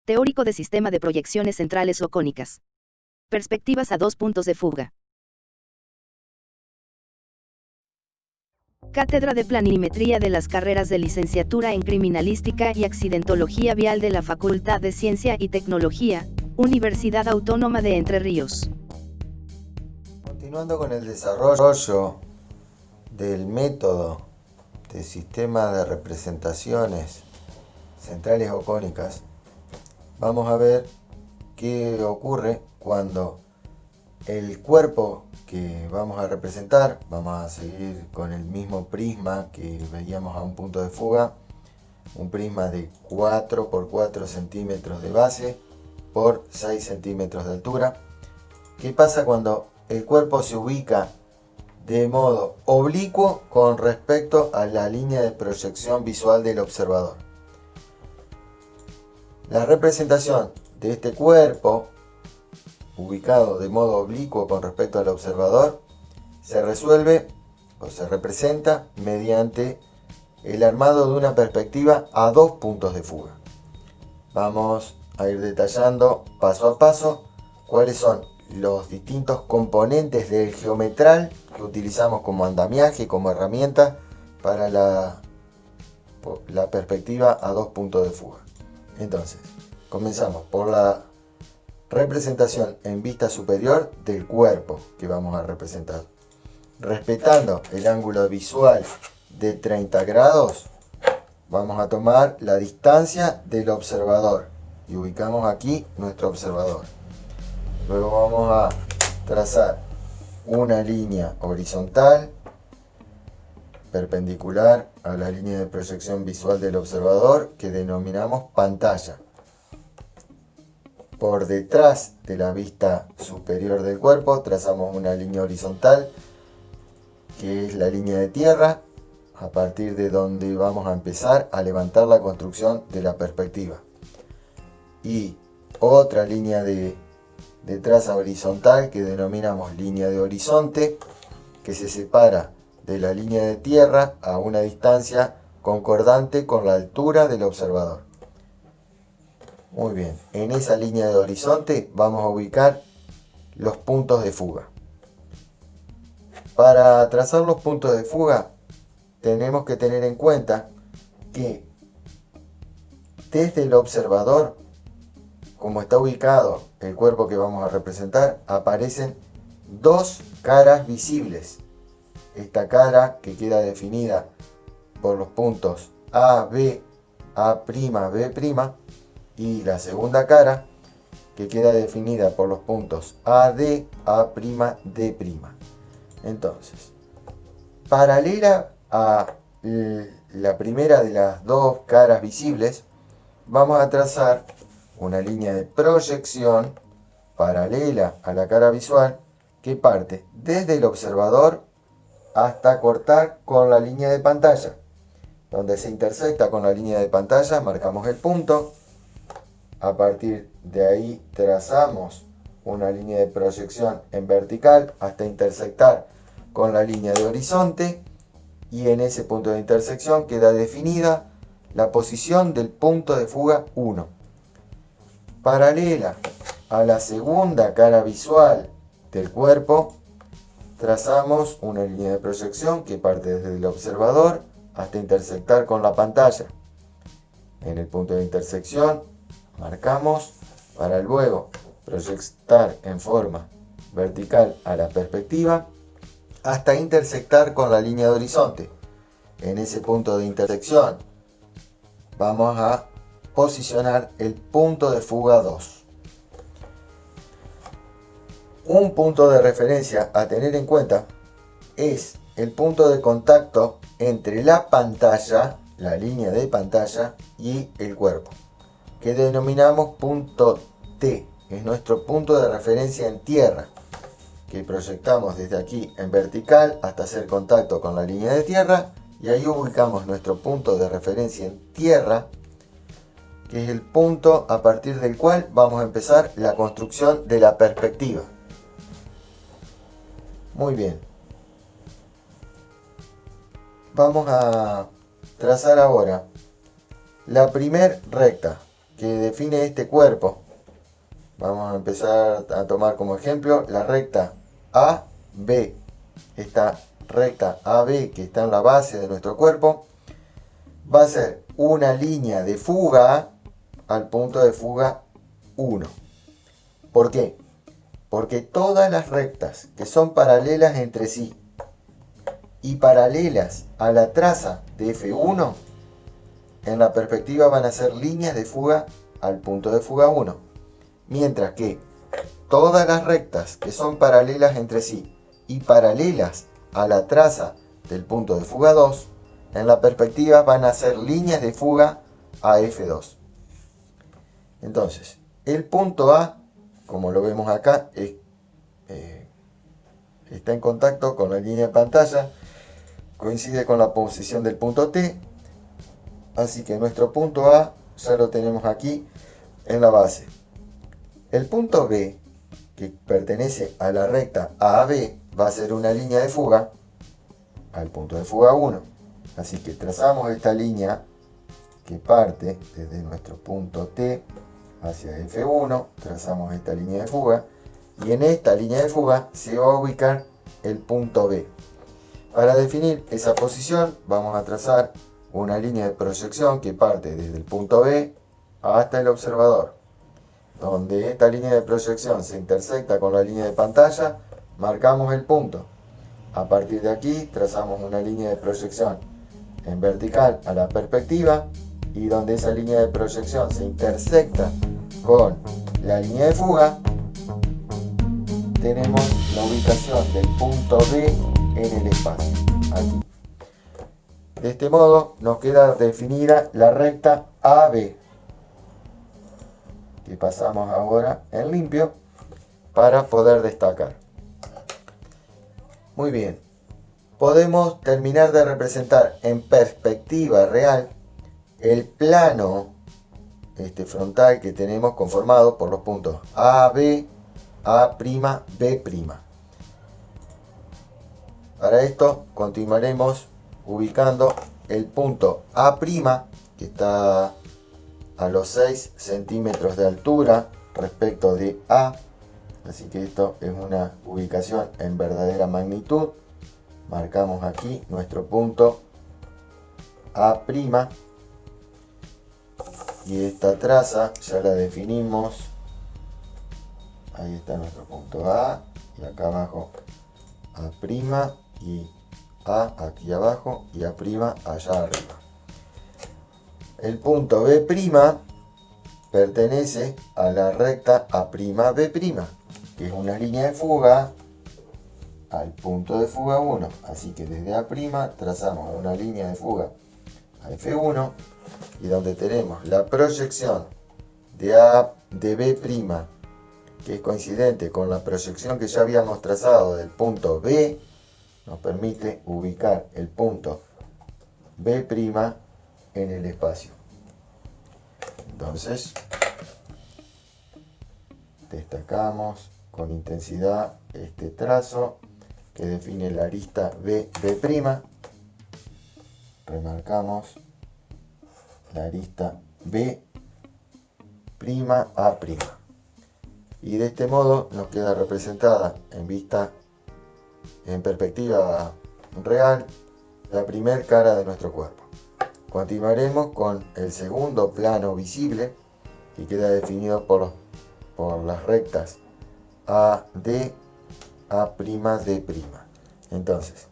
Teórico de sistema de proyecciones centrales o cónicas. Perspectivas a 2 puntos de fuga. Cátedra de Planimetría de las carreras de licenciatura en Criminalística y Accidentología Vial de la Facultad de Ciencia y Tecnología, Universidad Autónoma de Entre Ríos. Continuando con el desarrollo del método de sistema de representaciones centrales o cónicas, vamos a ver qué ocurre cuando el cuerpo que vamos a representar, vamos a seguir con el mismo prisma que veíamos a un punto de fuga, un prisma de 4 por 4 centímetros de base por 6 centímetros de altura. ¿Qué pasa cuando el cuerpo se ubica de modo oblicuo con respecto a la línea de proyección visual del observador? La representación de este cuerpo ubicado de modo oblicuo con respecto al observador se resuelve o se representa mediante el armado de una perspectiva a 2 puntos de fuga. Vamos a ir detallando paso a paso cuáles son los distintos componentes del geometral que utilizamos como andamiaje, como herramienta para la perspectiva a 2 puntos de fuga. Entonces, comenzamos por la representación en vista superior del cuerpo que vamos a representar. Respetando el ángulo visual de 30 grados, vamos a tomar la distancia del observador y ubicamos aquí nuestro observador. Luego vamos a trazar una línea horizontal perpendicular a la línea de proyección visual del observador que denominamos pantalla. Por detrás de la vista superior del cuerpo trazamos una línea horizontal que es la línea de tierra, a partir de donde vamos a empezar a levantar la construcción de la perspectiva. Y otra línea de traza horizontal que denominamos línea de horizonte, que se separa de la línea de tierra a una distancia concordante con la altura del observador. Muy bien, en esa línea de horizonte vamos a ubicar los puntos de fuga. Para trazar los puntos de fuga tenemos que tener en cuenta que desde el observador, como está ubicado el cuerpo que vamos a representar, aparecen dos caras visibles. Esta cara que queda definida por los puntos A, B, A', B', y la segunda cara que queda definida por los puntos AD, A', D'. Entonces, paralela a la primera de las dos caras visibles, vamos a trazar una línea de proyección paralela a la cara visual que parte desde el observador hasta cortar con la línea de pantalla. Donde se intersecta con la línea de pantalla marcamos el punto. A partir de ahí trazamos una línea de proyección en vertical hasta intersectar con la línea de horizonte, y en ese punto de intersección queda definida la posición del punto de fuga 1. Paralela a la segunda cara visual del cuerpo, trazamos una línea de proyección que parte desde el observador hasta intersectar con la pantalla. En el punto de intersección marcamos para luego proyectar en forma vertical a la perspectiva hasta intersectar con la línea de horizonte. En ese punto de intersección vamos a posicionar el punto de fuga 2. Un punto de referencia a tener en cuenta es el punto de contacto entre la pantalla, la línea de pantalla, y el cuerpo, que denominamos punto T. Es nuestro punto de referencia en tierra, que proyectamos desde aquí en vertical hasta hacer contacto con la línea de tierra, y ahí ubicamos nuestro punto de referencia en tierra, que es el punto a partir del cual vamos a empezar la construcción de la perspectiva. Muy bien. Vamos a trazar ahora la primer recta. que define este cuerpo. Vamos a empezar a tomar como ejemplo la recta AB. Esta recta AB que está en la base de nuestro cuerpo va a ser una línea de fuga al punto de fuga 1. ¿Por qué? Porque todas las rectas que son paralelas entre sí y paralelas a la traza de F1, en la perspectiva van a ser líneas de fuga al punto de fuga 1. Mientras que todas las rectas que son paralelas entre sí y paralelas a la traza del punto de fuga 2, en la perspectiva van a ser líneas de fuga a F2. Entonces, el punto A, como lo vemos acá, está en contacto con la línea de pantalla, coincide con la posición del punto T, así que nuestro punto A ya lo tenemos aquí en la base. El punto B, que pertenece a la recta AB, va a ser una línea de fuga al punto de fuga 1. Así que trazamos esta línea que parte desde nuestro punto T hacia F1, trazamos esta línea de fuga, y en esta línea de fuga se va a ubicar el punto B. Para definir esa posición vamos a trazar una línea de proyección que parte desde el punto B hasta el observador. Donde esta línea de proyección se intersecta con la línea de pantalla, marcamos el punto. A partir de aquí trazamos una línea de proyección en vertical a la perspectiva, y donde esa línea de proyección se intersecta con la línea de fuga, tenemos la ubicación del punto B en el espacio, aquí. De este modo nos queda definida la recta AB, que pasamos ahora en limpio para poder destacar. Muy bien, podemos terminar de representar en perspectiva real el plano frontal que tenemos conformado por los puntos AB, A', B'. Para esto continuaremos ubicando el punto A', que está a los 6 centímetros de altura respecto de A, así que esto es una ubicación en verdadera magnitud. Marcamos aquí nuestro punto A', y esta traza ya la definimos. Ahí está nuestro punto A, y acá abajo A', y A aquí abajo, y A' allá arriba. El punto B' pertenece a la recta A'B', que es una línea de fuga al punto de fuga 1. Así que desde A' trazamos una línea de fuga a F1, y donde tenemos la proyección de B', que es coincidente con la proyección que ya habíamos trazado del punto B, nos permite ubicar el punto B' en el espacio. Entonces, destacamos con intensidad este trazo que define la arista B'. Remarcamos la arista B', A'. Y de este modo nos queda representada en perspectiva real, la primer cara de nuestro cuerpo. Continuaremos con el segundo plano visible, que queda definido por las rectas AD, A'D'. Entonces,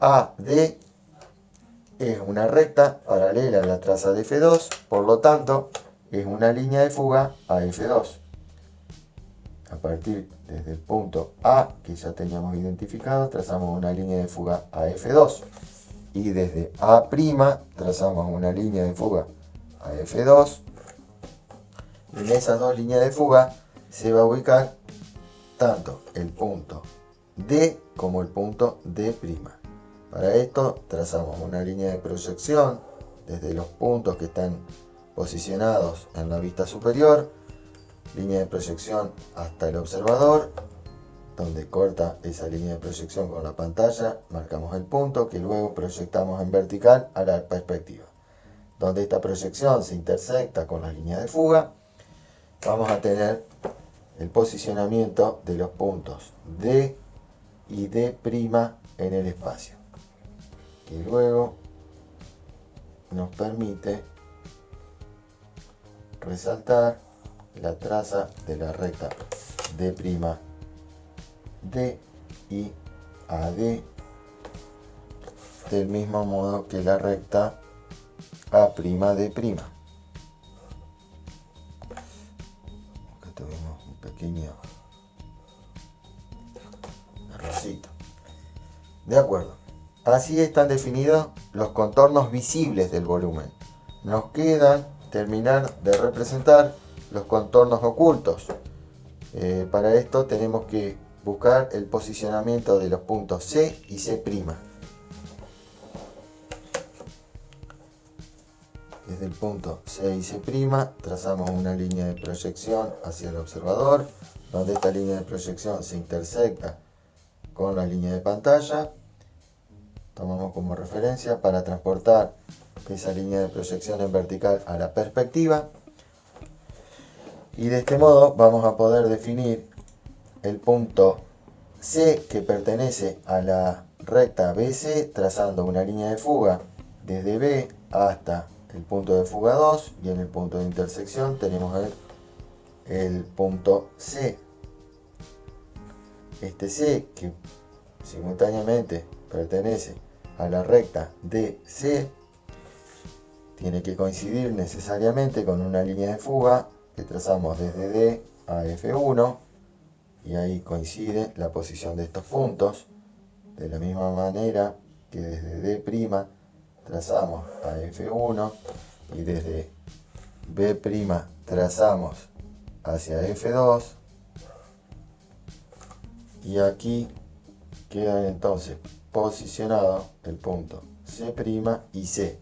AD es una recta paralela a la traza de F2, por lo tanto, es una línea de fuga a F2. A partir desde el punto A, que ya teníamos identificado, trazamos una línea de fuga a F2. Y desde A' trazamos una línea de fuga a F2. En esas dos líneas de fuga se va a ubicar tanto el punto D como el punto D'. Para esto trazamos una línea de proyección desde los puntos que están posicionados en la vista superior, línea de proyección hasta el observador, donde corta esa línea de proyección con la pantalla, marcamos el punto que luego proyectamos en vertical a la perspectiva. donde esta proyección se intersecta con la línea de fuga, vamos a tener el posicionamiento de los puntos D y D' en el espacio, que luego nos permite resaltar la traza de la recta D', D y AD, del mismo modo que la recta A'D'. Acá tuvimos un pequeño errorcito. De acuerdo. Así están definidos los contornos visibles del volumen. Nos quedan terminar de representar los contornos ocultos. Para esto tenemos que buscar el posicionamiento de los puntos C y C'. Desde el punto C y C' trazamos una línea de proyección hacia el observador, donde esta línea de proyección se intersecta con la línea de pantalla. Tomamos como referencia para transportar esa línea de proyección en vertical a la perspectiva, y de este modo vamos a poder definir el punto C, que pertenece a la recta BC, trazando una línea de fuga desde B hasta el punto de fuga 2, y en el punto de intersección tenemos el punto C. Este C, que simultáneamente pertenece a la recta DC, tiene que coincidir necesariamente con una línea de fuga que trazamos desde D a F1, y ahí coincide la posición de estos puntos, de la misma manera que desde D' trazamos a F1 y desde B' trazamos hacia F2, y aquí quedan entonces posicionados el punto C' y C,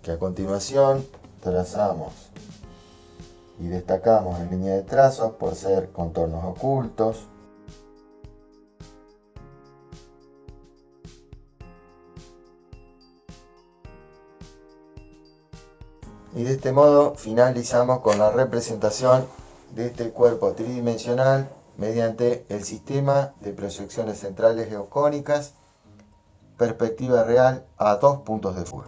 que a continuación trazamos y destacamos en línea de trazos por ser contornos ocultos. Y de este modo finalizamos con la representación de este cuerpo tridimensional mediante el sistema de proyecciones centrales geocónicas, perspectiva real a 2 puntos de fuga.